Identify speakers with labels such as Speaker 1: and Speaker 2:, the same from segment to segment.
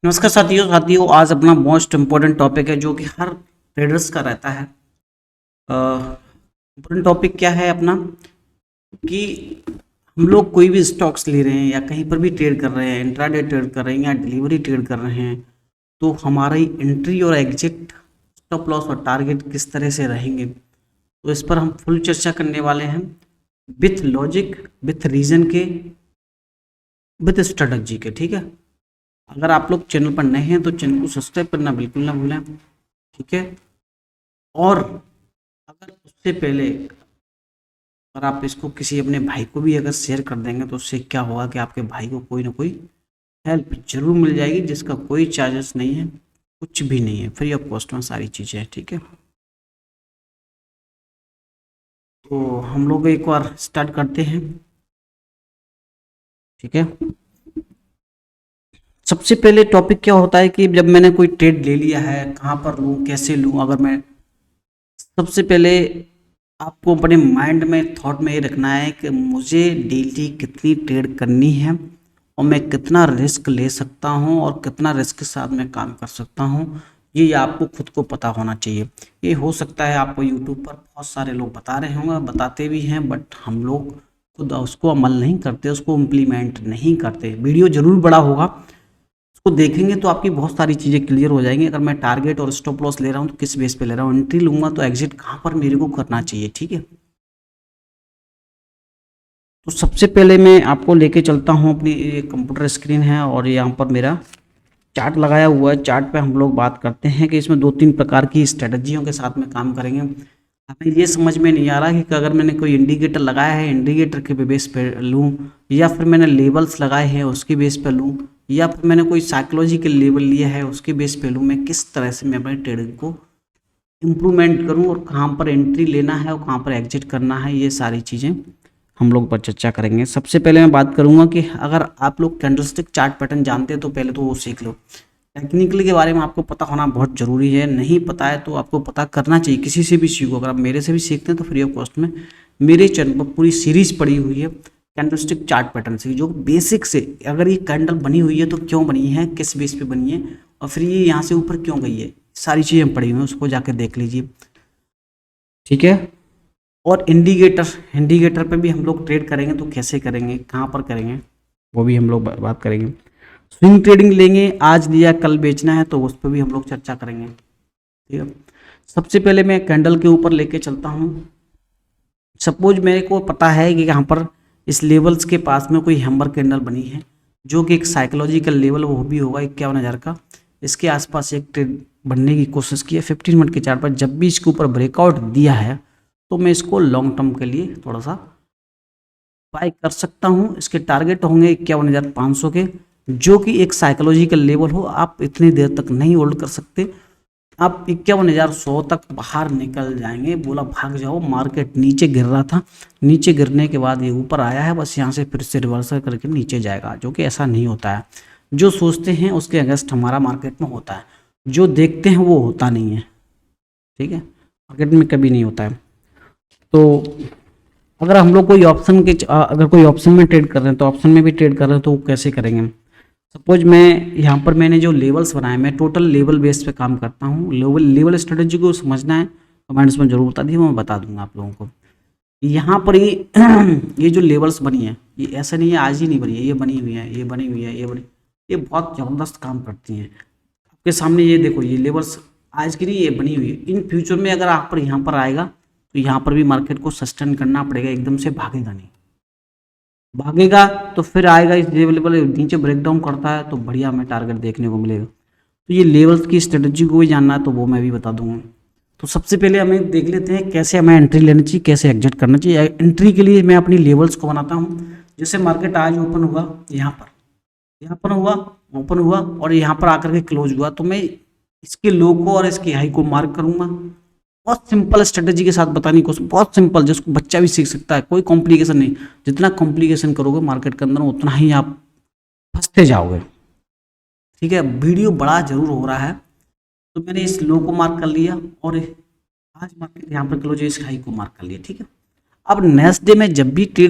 Speaker 1: नमस्कार साथियों आज अपना मोस्ट इम्पोर्टेंट टॉपिक है जो कि हर ट्रेडर्स का रहता है। इम्पोर्टेंट टॉपिक क्या है अपना कि हम लोग कोई भी स्टॉक्स ले रहे हैं या कहीं पर भी ट्रेड कर रहे हैं, इंट्राडे ट्रेड कर रहे हैं या डिलीवरी ट्रेड कर रहे हैं, तो हमारी एंट्री और एग्जिट, स्टॉप लॉस और टारगेट किस तरह से रहेंगे, तो इस पर हम फुल चर्चा करने वाले हैं विथ लॉजिक, विथ रीजन के, विथ स्ट्रेटजी के। ठीक है, अगर आप लोग चैनल पर नए हैं तो चैनल को सब्सक्राइब करना बिल्कुल ना भूलें। ठीक है, और अगर उससे पहले अगर आप इसको किसी अपने भाई को भी अगर शेयर कर देंगे तो उससे क्या होगा कि आपके भाई को कोई ना कोई हेल्प जरूर मिल जाएगी, जिसका कोई चार्जेस नहीं है, कुछ भी नहीं है, फ्री ऑफ कॉस्ट में सारी चीज़ें हैं। ठीक है, तो हम लोग एक बार स्टार्ट करते हैं। ठीक है, सबसे पहले टॉपिक क्या होता है कि जब मैंने कोई ट्रेड ले लिया है, कहाँ पर लूँ, कैसे लूँ। अगर मैं सबसे पहले आपको अपने माइंड में थॉट में ये रखना है कि मुझे डेली कितनी ट्रेड करनी है और मैं कितना रिस्क ले सकता हूँ और कितना रिस्क के साथ मैं काम कर सकता हूँ, ये आपको खुद को पता होना चाहिए। ये हो सकता है आपको यूट्यूब पर बहुत सारे लोग बता रहे होंगे, बताते भी हैं, बट हम लोग खुद उसको अमल नहीं करते, उसको इम्प्लीमेंट नहीं करते। वीडियो जरूर बड़ा होगा, उसको देखेंगे तो आपकी बहुत सारी चीज़ें क्लियर हो जाएंगी। अगर मैं टारगेट और स्टॉप लॉस ले रहा हूँ तो किस बेस पे ले रहा हूँ, एंट्री लूंगा तो एग्जिट कहाँ पर मेरे को करना चाहिए। ठीक है, तो सबसे पहले मैं आपको लेके चलता हूँ, अपनी कंप्यूटर स्क्रीन है और यहाँ पर मेरा चार्ट लगाया हुआ है। चार्ट पे हम लोग बात करते हैं कि इसमें 2-3 प्रकार की स्ट्रेटजियों के साथ में काम करेंगे। हमें ये समझ में नहीं आ रहा कि अगर मैंने कोई इंडिकेटर लगाया है, इंडिकेटर के बेस पे लूँ, या फिर मैंने लेबल्स लगाए हैं उसके बेस पे लूँ, या फिर मैंने कोई साइकोलॉजिकल लेवल लिया है उसके बेस पे लूँ। मैं किस तरह से मैं अपने ट्रेडिंग को इम्प्रूवमेंट करूँ और कहाँ पर एंट्री लेना है और कहाँ पर एग्जिट करना है, ये सारी चीज़ें हम लोग पर चर्चा करेंगे। सबसे पहले मैं बात करूंगा कि अगर आप लोग कैंडलस्टिक चार्ट पैटर्न जानते हैं तो पहले तो वो सीख लो। टेक्निकली के बारे में आपको पता होना बहुत ज़रूरी है, नहीं पता है तो आपको पता करना चाहिए, किसी से भी सीखो। अगर आप मेरे से भी सीखते हैं तो फ्री ऑफ कॉस्ट में मेरे चैनल पर पूरी सीरीज पड़ी हुई है कैंडलस्टिक चार्ट पैटर्न से, जो बेसिक से अगर ये कैंडल बनी हुई है तो क्यों बनी है, किस बेस पे बनी है, और फिर ये यहाँ से ऊपर क्यों गई है, सारी चीज़ें पड़ी हुई हैं, उसको जाके देख लीजिए। ठीक है, और इंडिकेटर, इंडिकेटर पे भी हम लोग ट्रेड करेंगे तो कैसे करेंगे, कहाँ पर करेंगे, वो भी हम लोग बात करेंगे। स्विंग ट्रेडिंग लेंगे, आज लिया कल बेचना है तो उस पर भी हम लोग चर्चा करेंगे। ठीक है, सबसे पहले मैं कैंडल के ऊपर लेके चलता हूँ। सपोज मेरे को पता है कि यहाँ पर इस लेवल्स के पास में कोई हैमर कैंडल बनी है जो कि एक साइकोलॉजिकल लेवल वो भी होगा 51,000 का। इसके आसपास एक ट्रेड बनने की कोशिश की है 15 मिनट के चार्ट पर। जब भी इसके ऊपर ब्रेकआउट दिया है तो मैं इसको लॉन्ग टर्म के लिए थोड़ा सा बाय कर सकता हूँ। इसके टारगेट होंगे 51,500 के, जो कि एक साइकोलॉजिकल लेवल हो। आप इतनी देर तक नहीं होल्ड कर सकते, आप 51,100 तक बाहर निकल जाएंगे। बोला भाग जाओ, मार्केट नीचे गिर रहा था, नीचे गिरने के बाद ये ऊपर आया है, बस यहाँ से फिर से रिवर्सल करके नीचे जाएगा, जो कि ऐसा नहीं होता है। जो सोचते हैं उसके अगेंस्ट हमारा मार्केट में होता है, जो देखते हैं वो होता नहीं है। ठीक है, मार्केट में कभी नहीं होता है। तो अगर हम लोग कोई ऑप्शन के अगर कोई ऑप्शन में ट्रेड कर रहे हैं तो ऑप्शन में भी ट्रेड कर रहे हैं तो वो कैसे करेंगे। सपोज मैं यहाँ पर मैंने जो लेवल्स बनाए, मैं टोटल लेवल बेस पे काम करता हूँ। लेवल स्ट्रेटजी को समझना है कमेंट्स में जरूर बता दिए, मैं बता दूंगा आप लोगों को। यहाँ पर ये जो लेवल्स बनी है, ये ऐसा नहीं है आज ही नहीं बनी है, ये बनी हुई है, ये बनी हुई है, ये बहुत ज़बरदस्त काम करती हैं। आपके सामने ये देखो, ये लेवल्स आज की नहीं, ये बनी हुई है। इन फ्यूचर में अगर आप पर यहाँ पर आएगा तो यहाँ पर भी मार्केट को सस्टेन करना पड़ेगा, एकदम से भागेगा नहीं। भागेगा तो फिर आएगा इस लेवल पर, नीचे ब्रेकडाउन करता है तो बढ़िया हमें टारगेट देखने को मिलेगा। तो ये लेवल्स की स्ट्रेटजी को भी जानना है तो वो मैं भी बता दूंगा। तो सबसे पहले हमें देख लेते हैं कैसे हमें एंट्री लेनी चाहिए, कैसे एग्जिट करना चाहिए। एंट्री के लिए मैं अपनी लेवल्स को बनाता हूँ। जैसे मार्केट आज ओपन हुआ, यहाँ पर हुआ, ओपन हुआ और यहाँ पर आकर के क्लोज हुआ, तो मैं इसके लो को और इसकी हाई को मार्क करूंगा। बहुत सिंपल स्ट्रेटजी के साथ बताने की कोशिश, बहुत सिंपल, जिसको बच्चा भी सीख सकता है, कोई कॉम्प्लिकेशन नहीं। जितना कॉम्प्लिकेशन करोगे मार्केट के अंदर उतना ही आप फंसते जाओगे। ठीक है, वीडियो बड़ा जरूर हो रहा है। तो मैंने इस लो को मार्क कर लिया और आज मार्केट यहाँ पर क्लोज, इस हाई को मार्क कर लिया। ठीक है, अब नेक्स्ट डे में जब भी ट्रेड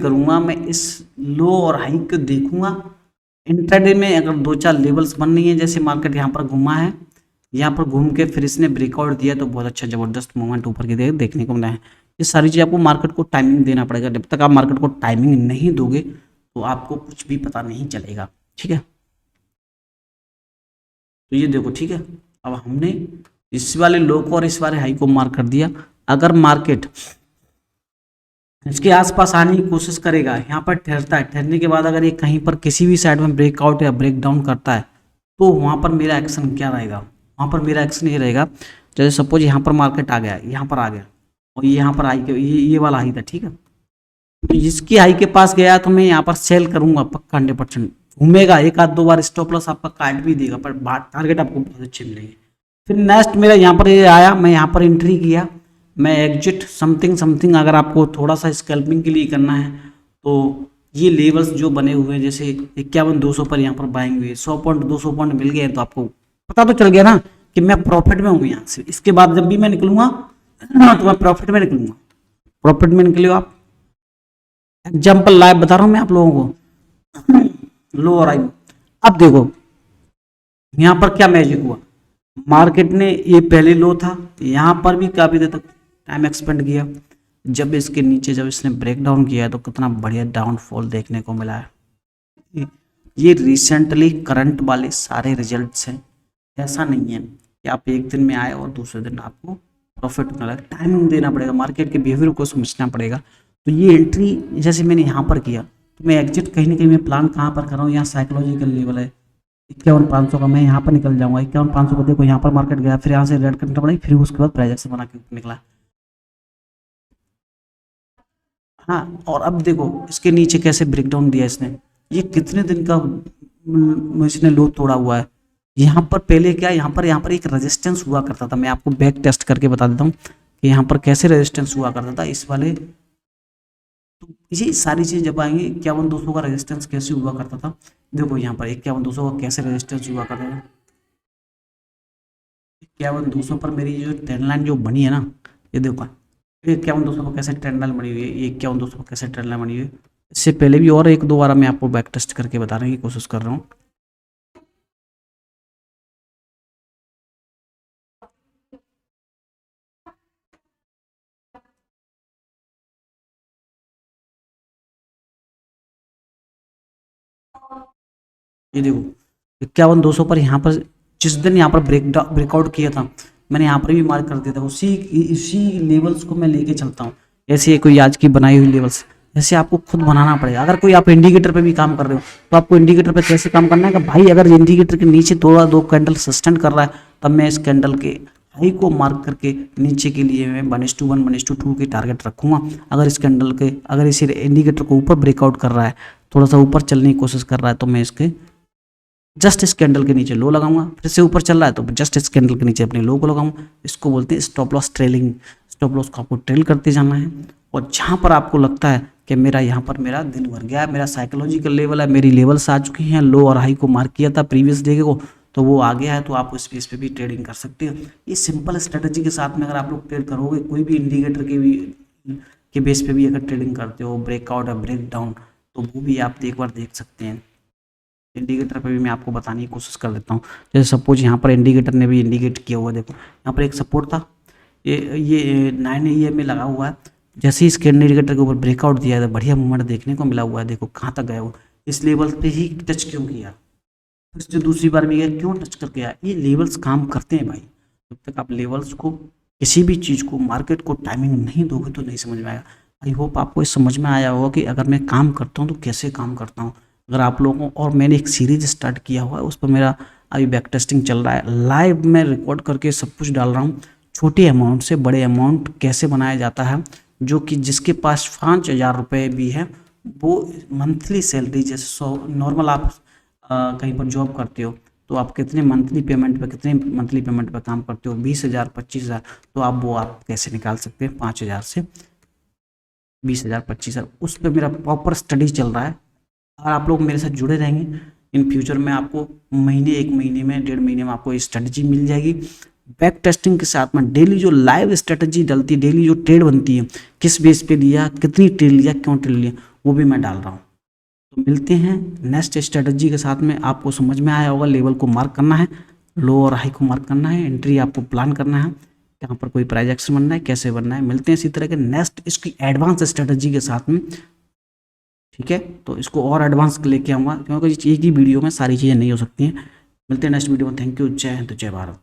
Speaker 1: करूंगा मैं इस लो और हाई को देखूंगा इंट्राडे में अगर 2-4 लेवल्स बन रही हैं, जैसे मार्केट यहाँ पर घुमा है, यहाँ पर घूम के फिर इसने ब्रेकआउट दिया तो बहुत अच्छा ज़बरदस्त मूवमेंट ऊपर की देखने को मिला है। ये सारी चीज़ आपको मार्केट को टाइमिंग देना पड़ेगा। जब तक आप मार्केट को टाइमिंग नहीं दोगे तो आपको कुछ भी पता नहीं चलेगा। ठीक है, तो ये देखो, ठीक है, अब हमने इस वाले लो को और इस वाले हाई को मार्क कर दिया। अगर मार्केट इसके आसपास आने की कोशिश करेगा, यहाँ पर ठहरता है, ठहरने के बाद अगर ये कहीं पर किसी भी साइड में ब्रेकआउट या ब्रेक डाउन करता है तो वहाँ पर मेरा एक्शन क्या रहेगा? वहाँ पर मेरा एक्शन ये रहेगा, जैसे सपोज यहाँ पर मार्केट आ गया, यहाँ पर आ गया और यहाँ पर हाई, ये वाला हाई था, ठीक है, तो जिसकी हाई के पास गया तो मैं यहाँ पर सेल करूंगा पक्का 100%। घूमेगा, एक आध दो बार स्टॉप लॉस आपका काट भी देगा, पर टारगेट आपको बहुत अच्छे मिलेंगे। फिर नेक्स्ट मेरा यहाँ पर ये आया, मैं यहाँ पर एंट्री किया, मैं एग्जिट समथिंग समथिंग। अगर आपको थोड़ा सा स्कैल्पिंग के लिए करना है तो ये लेवल्स जो बने हुए हैं, जैसे 51-200 पर यहाँ पर बाइंग हुई, 100 पॉइंट 200 पॉइंट मिल गए तो आपको पता तो चल गया ना कि मैं प्रॉफिट में हूँ यहाँ से। इसके बाद जब भी मैं निकलूंगा तो मैं प्रॉफिट में निकलूंगा। प्रॉफिट में निकले आप, एग्जाम्पल लाइव बता रहा हूँ मैं आप लोगों को, लो और आई। अब देखो यहाँ पर क्या मैजिक हुआ, मार्केट ने ये पहले लो था, यहाँ पर भी काफी देर तक टाइम एक्सपेंड किया। जब इसके नीचे जब इसने ब्रेक डाउन किया है तो कितना बढ़िया डाउनफॉल देखने को मिला है। ये रिसेंटली करंट वाले सारे रिजल्ट्स हैं। ऐसा नहीं है कि आप एक दिन में आए और दूसरे दिन आपको प्रॉफिट मिला। टाइमिंग देना पड़ेगा, मार्केट के बिहेवियर को समझना पड़ेगा। तो ये एंट्री जैसे मैंने यहाँ पर किया तो मैं एग्जिट कहीं ना कहीं मैं प्लान कहाँ पर कर रहा हूँ, यहाँ साइकोलॉजिकल लेवल है 51,500 का, मैं यहाँ पर निकल जाऊंगा। 51,500 को देखो, यहाँ पर मार्केट गया, फिर यहाँ से रेड कैंडल बनाई, फिर उसके बाद प्राइस एक्शन बना के ऊपर निकला। हाँ, और अब देखो इसके नीचे कैसे ब्रेकडाउन दिया इसने, ये कितने दिन का इसने लो तोड़ा हुआ है। यहाँ पर पहले क्या, यहाँ पर एक रेजिस्टेंस हुआ करता था। मैं आपको बैक टेस्ट करके बता देता हूँ कि यहाँ पर कैसे रेजिस्टेंस हुआ करता था इस वाले। तो ये सारी चीज़ जब आएंगे, 51,200 का रेजिस्टेंस कैसे हुआ करता था, देखो यहाँ पर 51,200 का कैसे रेजिस्टेंस हुआ करता था। 51,200 पर मेरी जो ट्रेंड लाइन जो बनी है ना, ये देखो 51,200 पर कैसे ट्रेंड लाइन बनी हुई है, ये 51,200 पर कैसे ट्रेंड लाइन बनी हुई है। इससे पहले भी और एक दो बार मैं आपको बैक टेस्ट करके बताने की कोशिश कर रहा हूँ। ये देखो 51,200 पर यहाँ पर जिस दिन यहाँ पर ब्रेकआउट किया था, मैंने यहाँ पर भी मार्क कर दिया था। उसी लेवल्स को मैं लेके चलता हूँ। ऐसे कोई आज की बनाई हुई लेवल्स ऐसे आपको खुद बनाना पड़ेगा। अगर कोई आप इंडिकेटर पे भी काम कर रहे हो तो आपको इंडिकेटर पे कैसे काम करना है कि भाई अगर इंडिकेटर के नीचे थोड़ा दो कैंडल सस्टेंड कर रहा है तब मैं इस कैंडल के हाई को मार्क करके नीचे के लिए मैं 1:1 1:2 की टारगेट रखूंगा। अगर इस कैंडल के अगर इस इंडिकेटर को ऊपर ब्रेकआउट कर रहा है, थोड़ा सा ऊपर चलने की कोशिश कर रहा है, तो मैं इसके जस्ट इस कैंडल के नीचे लो लगाऊंगा। फिर से ऊपर चल रहा है तो जस्ट इस कैंडल के नीचे अपने लो को लगाऊंगा। इसको बोलते हैं stop loss trailing. Stop loss को आपको ट्रेल करते जाना है और जहां पर आपको लगता है कि मेरा यहाँ पर मेरा दिन भर गया है, मेरा साइकोलॉजिकल लेवल है, मेरी लेवल्स आ चुकी हैं, लो और हाई को मार्क किया था प्रीवियस डे को, तो वो आ गया है, तो आप उस बेस पे भी ट्रेडिंग कर सकते हो। ये सिंपल स्ट्रेटजी के साथ में अगर आप लोग ट्रेड करोगे, कोई भी इंडिकेटर के बेस पे भी अगर ट्रेडिंग करते हो, ब्रेकआउट या ब्रेक डाउन, तो वो भी आप एक बार देख सकते हैं। इंडिकेटर पे भी मैं आपको बताने की कोशिश कर देता हूँ। जैसे सपोज यहाँ पर इंडिकेटर ने भी इंडिकेट किया हुआ, देखो यहाँ पर एक सपोर्ट था, ये 9 AM में लगा हुआ है। जैसे ही इसके इंडिकेटर के ऊपर ब्रेकआउट दिया था, बढ़िया मूवमेंट देखने को मिला हुआ है। देखो कहाँ तक गया वो, इस लेवल पे ही टच क्यों किया, फिर से दूसरी बार भी गया, क्यों टच करके आया। ये लेवल्स काम करते हैं भाई। जब तक आप लेवल्स को, किसी भी चीज़ को, मार्केट को टाइमिंग नहीं दोगे तो नहीं समझ में आएगा। आई होप आपको इस समझ में आया होगा कि अगर मैं काम करता हूँ तो कैसे काम करता हूँ। अगर आप लोगों को, और मैंने एक सीरीज स्टार्ट किया हुआ है, उस पर मेरा अभी बैक टेस्टिंग चल रहा है, लाइव में रिकॉर्ड करके सब कुछ डाल रहा हूँ। छोटे अमाउंट से बड़े अमाउंट कैसे बनाया जाता है, जो कि जिसके पास 5,000 रुपये भी है वो मंथली सैलरी, जैसे नॉर्मल आप कहीं पर जॉब करते हो तो आप कितने मंथली पेमेंट पे काम करते हो, 20,000 25,000, तो आप कैसे निकाल सकते हैं 5,000 से 20,000 25,000। उस पर मेरा प्रॉपर स्टडी चल रहा है। अगर आप लोग मेरे साथ जुड़े रहेंगे, इन फ्यूचर में आपको महीने, 1 महीने में, 1.5 महीने में आपको स्ट्रेटजी मिल जाएगी। बैक टेस्टिंग के साथ में डेली जो लाइव स्ट्रेटजी डलती है, डेली जो ट्रेड बनती है, किस बेस पे लिया, कितनी ट्रेड लिया, क्यों ट्रेड लिया, वो भी मैं डाल रहा हूँ। तो मिलते हैं नेक्स्ट स्ट्रेटजी के साथ में। आपको समझ में आया होगा, लेवल को मार्क करना है, लो और हाई को मार्क करना है, एंट्री आपको प्लान करना है, यहाँ पर कोई प्राइस एक्शन बनना है, कैसे बनना है। मिलते हैं इसी तरह के नेक्स्ट इसकी एडवांस स्ट्रेटजी के साथ में, ठीक है। तो इसको और एडवांस लेके आऊँगा, क्योंकि एक ही वीडियो में सारी चीज़ें नहीं हो सकती हैं। मिलते हैं नेक्स्ट वीडियो में। Thank you. जय हिंद, जय भारत।